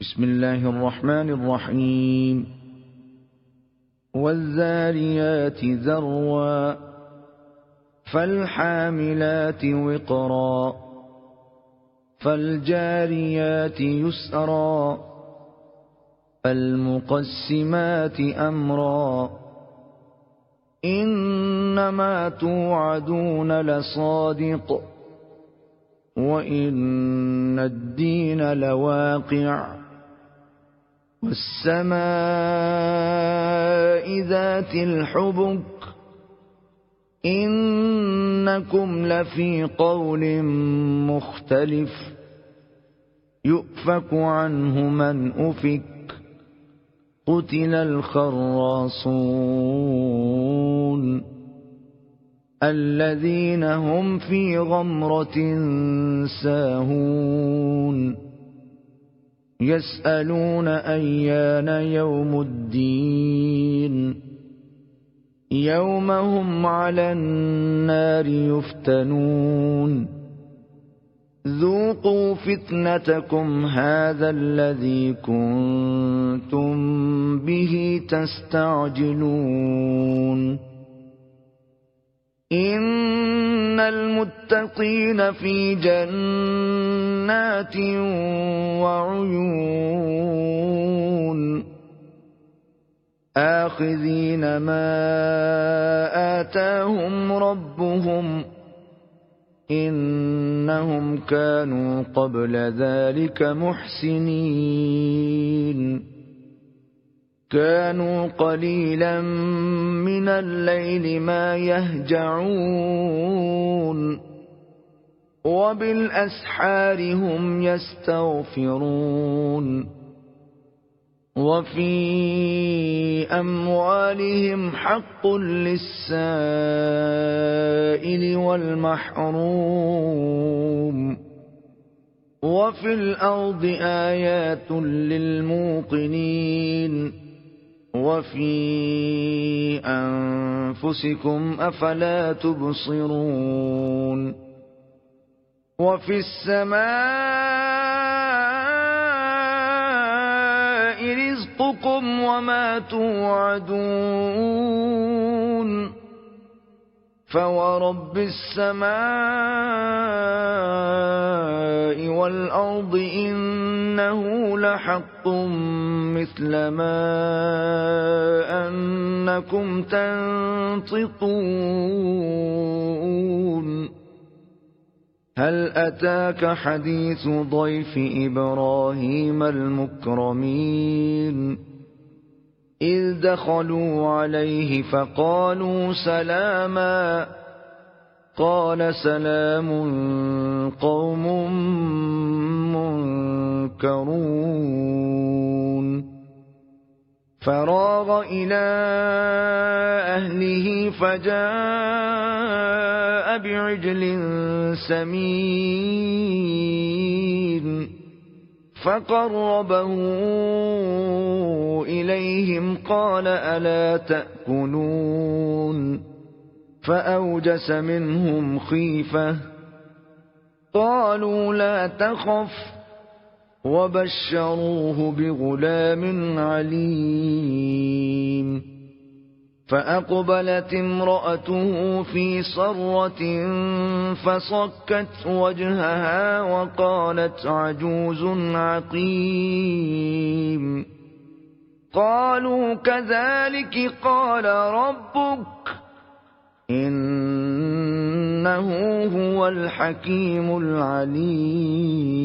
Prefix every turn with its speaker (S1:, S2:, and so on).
S1: بسم الله الرحمن الرحيم والذاريات ذروا فالحاملات وقرا فالجاريات يسرا فالمقسمات أمرا إنما توعدون لصادق وإن الدين لواقع والسماء ذات الحبك إنكم لفي قول مختلف يؤفك عنه من أفك قتل الخراصون الذين هم في غمرة ساهون يسألون أيان يوم الدين يوم هم على النار يفتنون ذوقوا فتنتكم هذا الذي كنتم به تستعجلون إن المتقين في جنات وعيون آخذين ما آتاهم ربهم إنهم كانوا قبل ذلك محسنين كانوا قليلا من الليل ما يهجعون وبالأسحار هم يستغفرون وفي أموالهم حق للسائل والمحروم وفي الأرض آيات للموقنين وفي أنفسكم أفلا تبصرون وفي السماء رزقكم وما توعدون فورب السماء والأرض إنه لحق مثل ما أنكم تنطقون هل أتاك حديث ضيف إبراهيم المكرمين إذ دخلوا عليه فقالوا سلاما قال سلام قوم منكرون فراغ إلى أهله فجاء بعجل سمين فقربه إليهم قال ألا تأكلون فأوجس منهم خيفة قالوا لا تخف وبشروه بغلام عليم فأقبلت امرأته في صرة فصكت وجهها وقالت عجوز عقيم قالوا كذلك قال ربك إنه هو الحكيم العليم